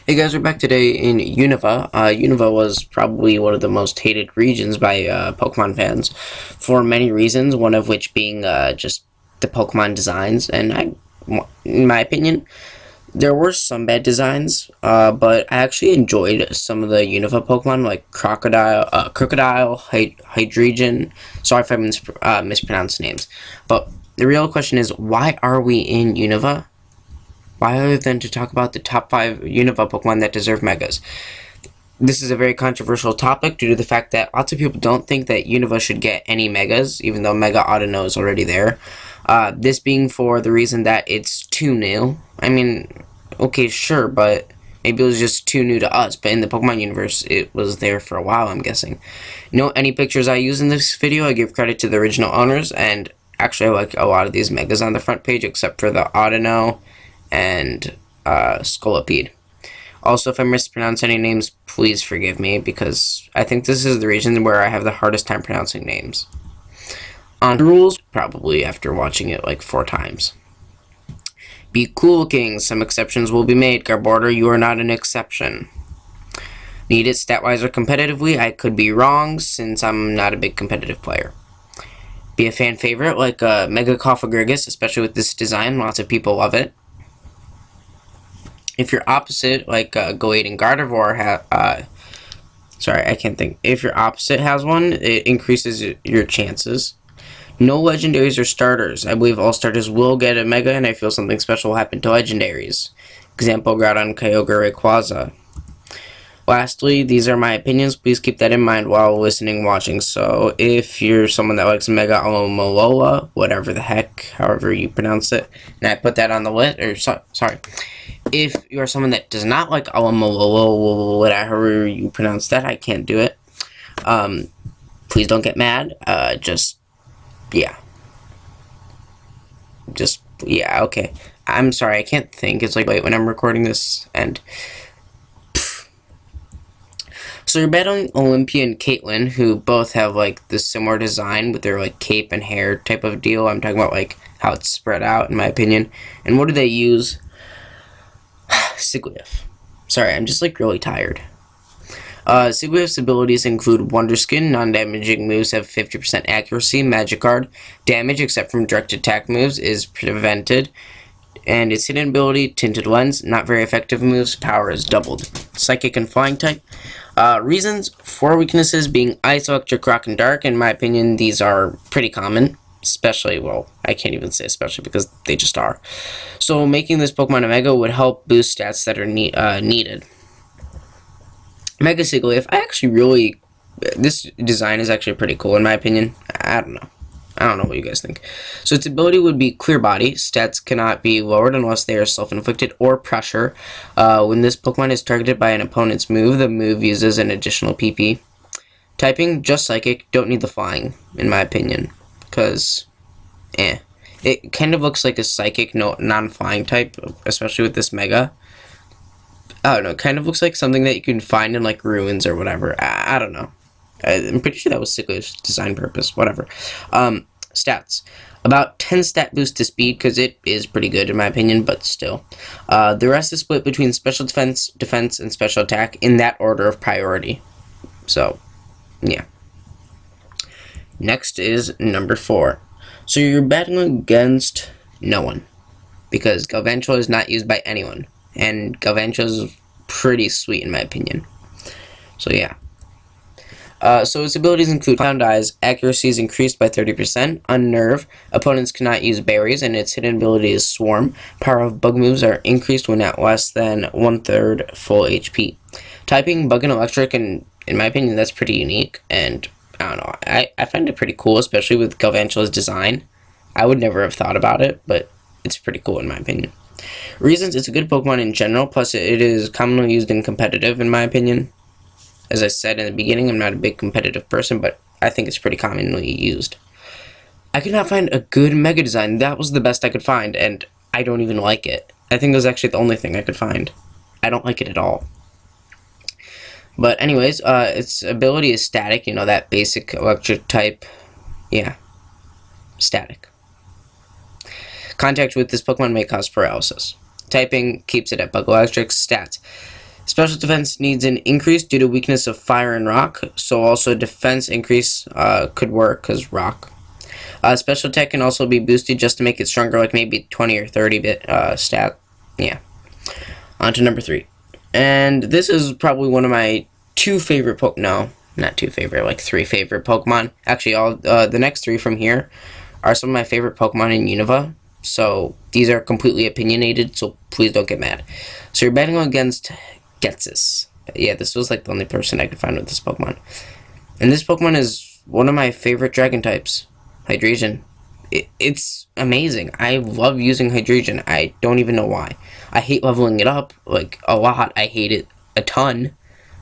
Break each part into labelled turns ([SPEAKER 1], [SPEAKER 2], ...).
[SPEAKER 1] Hey guys, we're back today in Unova. Unova was probably one of the most hated regions by Pokemon fans for many reasons, one of which being just the Pokemon designs. In my opinion, there were some bad designs, but I actually enjoyed some of the Unova Pokemon like Krookodile, Hydreigon. Sorry if I mispronounced names. But the real question is, why are we in Unova? Why other than to talk about the top 5 Unova Pokemon that deserve Megas? This is a very controversial topic due to the fact that lots of people don't think that Unova should get any Megas, even though Mega Audino is already there. This being for the reason that it's too new. I mean, okay, sure, but maybe it was just too new to us, but in the Pokemon universe, it was there for a while, I'm guessing. Any pictures I use in this video, I give credit to the original owners, and actually I like a lot of these Megas on the front page, except for the Audino and Scolipede. Also, if I mispronounce any names, please forgive me, because I think this is the region where I have the hardest time pronouncing names. On rules, probably after watching it like 4 times. Be cool, King. Some exceptions will be made. Garbodor, you are not an exception. Need it stat-wise or competitively? I could be wrong, since I'm not a big competitive player. Be a fan favorite, like Mega Coffagrigus, especially with this design. Lots of people love it. If you're opposite, like Goade and Gardevoir, sorry, I can't think. If your opposite has one, it increases your chances. No legendaries or starters. I believe all starters will get a Mega, and I feel something special will happen to legendaries. Example, Groudon, Kyogre, Rayquaza. Lastly, these are my opinions. Please keep that in mind while listening, watching. So, if you're someone that likes Mega Alomomola, whatever the heck, however you pronounce it, and I put that on the list, or sorry. If you are someone that does not like Alamololo, whatever you pronounce that, I can't do it. Please don't get mad. Yeah, okay. I'm sorry, I can't think. It's like late when I'm recording this, and so you're battling Olympia and Caitlyn, who both have like this similar design with their like cape and hair type of deal. I'm talking about like how it's spread out, in my opinion. And what do they use? Sigilyph. Sorry, I'm just like really tired. Sigilyph's abilities include Wonder Skin, non-damaging moves have 50% accuracy, Magic Guard, damage except from direct attack moves is prevented, and its hidden ability, Tinted Lens, not very effective moves, power is doubled. Psychic and Flying type. Reasons for weaknesses being Ice, Electric, Rock, and Dark. In my opinion, these are pretty common. Especially, well, I can't even say especially because they just are. So making this Pokemon a Mega would help boost stats that are needed. Mega Sigilyph, this design is actually pretty cool in my opinion. I don't know what you guys think. So its ability would be Clear Body. Stats cannot be lowered unless they are self-inflicted or pressure. When this Pokemon is targeted by an opponent's move, the move uses an additional PP. Typing, just Psychic, don't need the Flying, in my opinion. Because, it kind of looks like a Psychic, non-flying type, especially with this Mega. I don't know, it kind of looks like something that you can find in, like, ruins or whatever. I don't know. I'm pretty sure that was Sigilyph's design purpose, whatever. Stats. About 10 stat boost to speed, because it is pretty good in my opinion, but still. The rest is split between special defense, and special attack in that order of priority. So, yeah. Next is number 4. So you're battling against no one, because Galvantula is not used by anyone, and Galvantula is pretty sweet in my opinion. So yeah. So its abilities include Found Eyes, accuracy is increased by 30%, Unnerve, opponents cannot use berries, and its hidden ability is Swarm. Power of bug moves are increased when at less than 1/3 full HP. Typing, Bug and Electric, and in my opinion that's pretty unique, and I don't know, I find it pretty cool, especially with Galvantula's design. I would never have thought about it, but it's pretty cool in my opinion. Reasons, it's a good Pokemon in general, plus it is commonly used in competitive in my opinion. As I said in the beginning, I'm not a big competitive person, but I think it's pretty commonly used. I could not find a good Mega design. That was the best I could find, and I don't even like it. I think it was actually the only thing I could find. I don't like it at all. But anyways, its ability is Static, that basic electric type. Yeah, Static. Contact with this Pokemon may cause paralysis. Typing keeps it at Bug Electric. Stats. Special defense needs an increase due to weakness of fire and rock, so also defense increase could work because rock. Special attack can also be boosted just to make it stronger, like maybe 20 or 30 bit stat. Yeah. On to number 3. And this is probably one of my two favorite no, not two favorite, like 3 favorite Pokemon. Actually, all the next 3 from here are some of my favorite Pokemon in Unova. So these are completely opinionated, so please don't get mad. So you're battling against Getsis. Yeah, this was like the only person I could find with this Pokemon. And this Pokemon is one of my favorite dragon types. Hydreigon. It's amazing. I love using Hydreigon. I don't even know why. I hate leveling it up, like, a lot. I hate it a ton,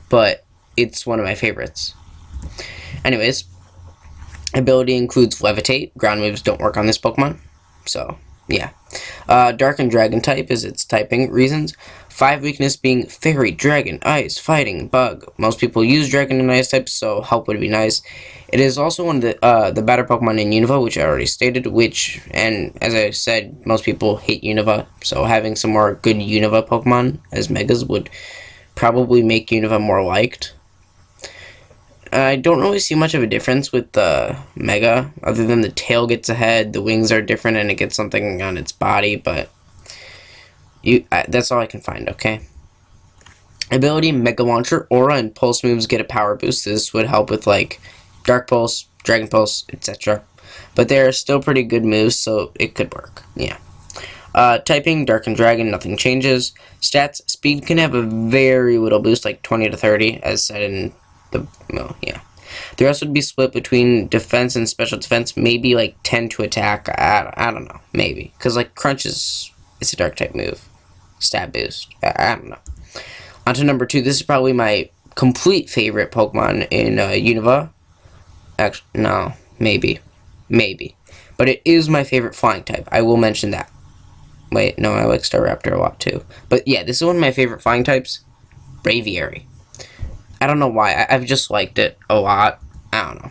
[SPEAKER 1] but it's one of my favorites. Anyways, ability includes Levitate. Ground moves don't work on this Pokemon, so, yeah. Dark and Dragon type is its typing reasons. 5 weakness being Fairy, Dragon, Ice, Fighting, Bug. Most people use Dragon and Ice types, so help would be nice. It is also one of the better Pokemon in Unova, which I already stated, and as I said, most people hate Unova, so having some more good Unova Pokemon as Megas would probably make Unova more liked. I don't really see much of a difference with the Mega, other than the tail gets ahead, the wings are different, and it gets something on its body, but that's all I can find, okay? Ability, Mega Launcher, Aura, and Pulse moves get a power boost. This would help with, like, Dark Pulse, Dragon Pulse, etc. But they're still pretty good moves, so it could work, yeah. Typing, Dark and Dragon, nothing changes. Stats, Speed can have a very little boost, like 20 to 30, as said in the, well, yeah. The rest would be split between defense and special defense, maybe like 10 to attack, I don't know, maybe. Because, like, Crunch it's a Dark type move. Stat boost, I don't know. On to number 2, this is probably my complete favorite Pokemon in Unova. Actually, no, maybe. But it is my favorite flying type, I will mention that. Wait, no, I like Staraptor a lot too. But yeah, this is one of my favorite flying types. Breviary. I don't know why. I've just liked it a lot. I don't know.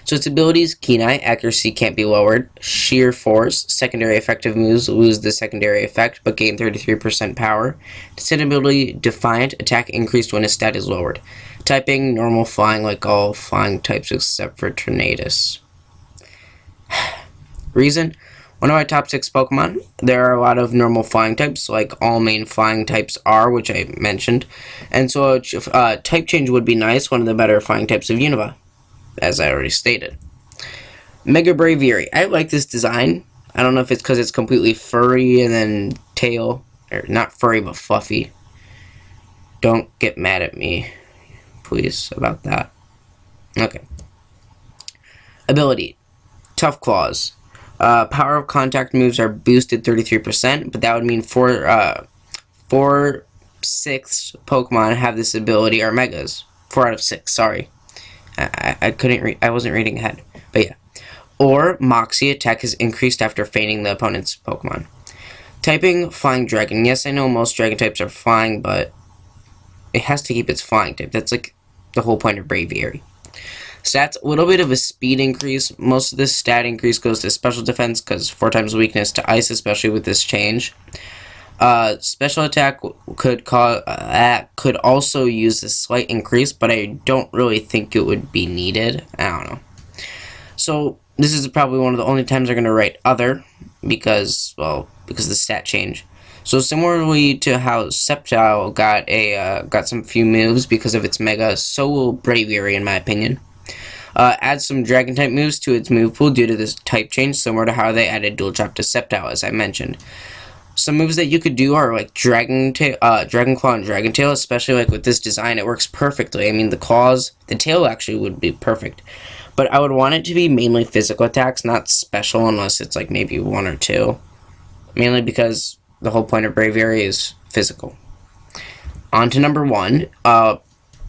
[SPEAKER 1] So its abilities, Keen Eye, accuracy can't be lowered. Sheer Force, secondary effective moves lose the secondary effect, but gain 33% power. Descent ability, Defiant, attack increased when a stat is lowered. Typing, normal flying like all flying types except for Tornadus. Reason, one of my top 6 Pokemon. There are a lot of normal flying types, like all main flying types are, which I mentioned. And so type change would be nice, one of the better flying types of Unova, as I already stated. Mega Breviary. I like this design. I don't know if it's because it's completely furry and then tail, or not furry but fluffy. Don't get mad at me, please, about that. Okay. Ability, Tough Claws. Power of contact moves are boosted 33%, but that would mean 4/6 Pokemon have this ability are Megas. 4 out of 6, sorry. I couldn't read, I wasn't reading ahead, but yeah. Or Moxie, attack is increased after feigning the opponent's Pokemon. Typing, Flying Dragon. Yes, I know most Dragon types are flying, but it has to keep its flying type. That's like the whole point of Breviary. Stats, a little bit of a speed increase. Most of this stat increase goes to special defense, because 4 times weakness to ice, especially with this change. Special attack could also use a slight increase, but I don't really think it would be needed. I don't know. So this is probably one of the only times I'm going to write other, because of the stat change. So similarly to how Sceptile got some few moves because of its Mega, so will Breviary in my opinion. Add some Dragon type moves to its move pool due to this type change, similar to how they added Dual Chop to Sceptile, as I mentioned. Some moves that you could do are like Dragon Claw and Dragon Tail, especially like with this design, it works perfectly. I mean, the tail actually would be perfect. But I would want it to be mainly physical attacks, not special, unless it's like maybe 1 or 2. Mainly because the whole point of Breviary is physical. On to number 1.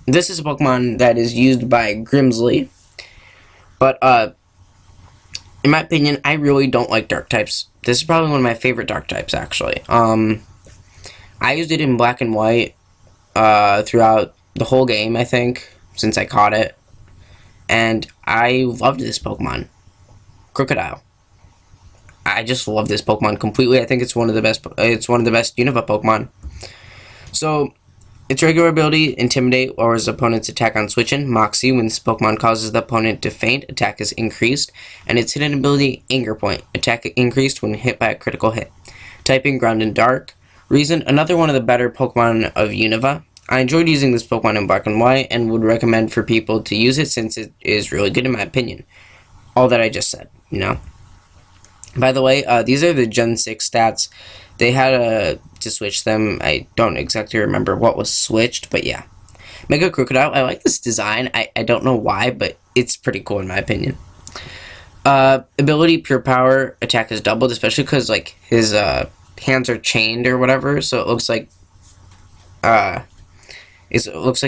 [SPEAKER 1] This is a Pokemon that is used by Grimsley. But, in my opinion, I really don't like Dark types. This is probably one of my favorite Dark types, actually. I used it in Black and White throughout the whole game, I think, since I caught it. And I loved this Pokemon. Krookodile. I just love this Pokemon completely. I think it's one of the best Unova Pokemon. So, its regular ability, Intimidate, lowers opponent's attack on switching. Moxie, when this Pokemon causes the opponent to faint, attack is increased. And its hidden ability, Anger Point, attack increased when hit by a critical hit. Typing, Ground and Dark. Reason, another one of the better Pokemon of Unova. I enjoyed using this Pokemon in Black and White and would recommend for people to use it since it is really good in my opinion. All that I just said, you know. By the way, these are the Gen 6 stats. They had to switch them. I don't exactly remember what was switched, but yeah. Mega Krookodile, I like this design. I don't know why, but it's pretty cool in my opinion. Ability, Pure Power, attack is doubled, especially because like his hands are chained or whatever, so it looks like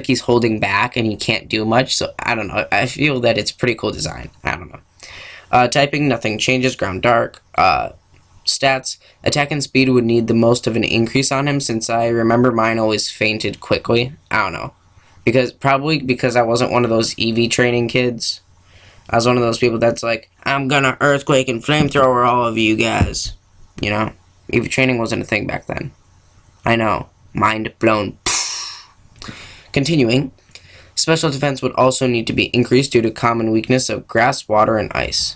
[SPEAKER 1] he's holding back and he can't do much. So I don't know. I feel that it's pretty cool design. I don't know. Typing, nothing changes. Ground, Dark. Stats, attack and speed would need the most of an increase on him, since I remember mine always fainted quickly. I don't know. Probably because I wasn't one of those EV training kids. I was one of those people that's like, I'm gonna earthquake and flamethrower all of you guys. You know? EV training wasn't a thing back then. I know. Mind blown. Continuing. Special defense would also need to be increased due to common weakness of grass, water, and ice.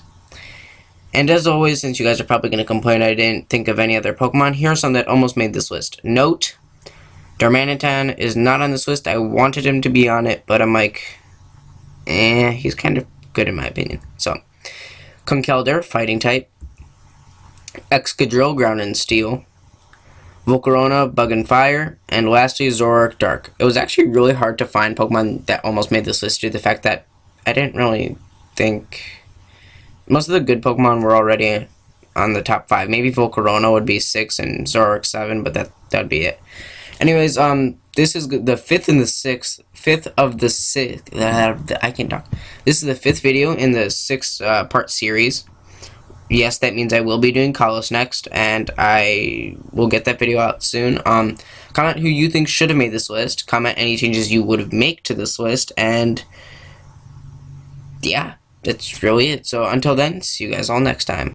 [SPEAKER 1] And as always, since you guys are probably going to complain I didn't think of any other Pokemon, here are some that almost made this list. Note, Darmanitan is not on this list. I wanted him to be on it, but I'm like, he's kind of good in my opinion. So, Conkeldurr, Fighting type. Excadrill, Ground and Steel. Volcarona, Bug and Fire. And lastly, Zoroark, Dark. It was actually really hard to find Pokemon that almost made this list due to the fact that I didn't really think... Most of the good Pokemon were already on the top 5. Maybe Volcarona would be 6 and Zoroark 7, but that'd be it. Anyways, this is the fifth of the six. I can't talk. This is the 5th video in the 6-part series. Yes, that means I will be doing Kalos next, and I will get that video out soon. Comment who you think should have made this list. Comment any changes you would have made to this list, and yeah. That's really it. So until then, see you guys all next time.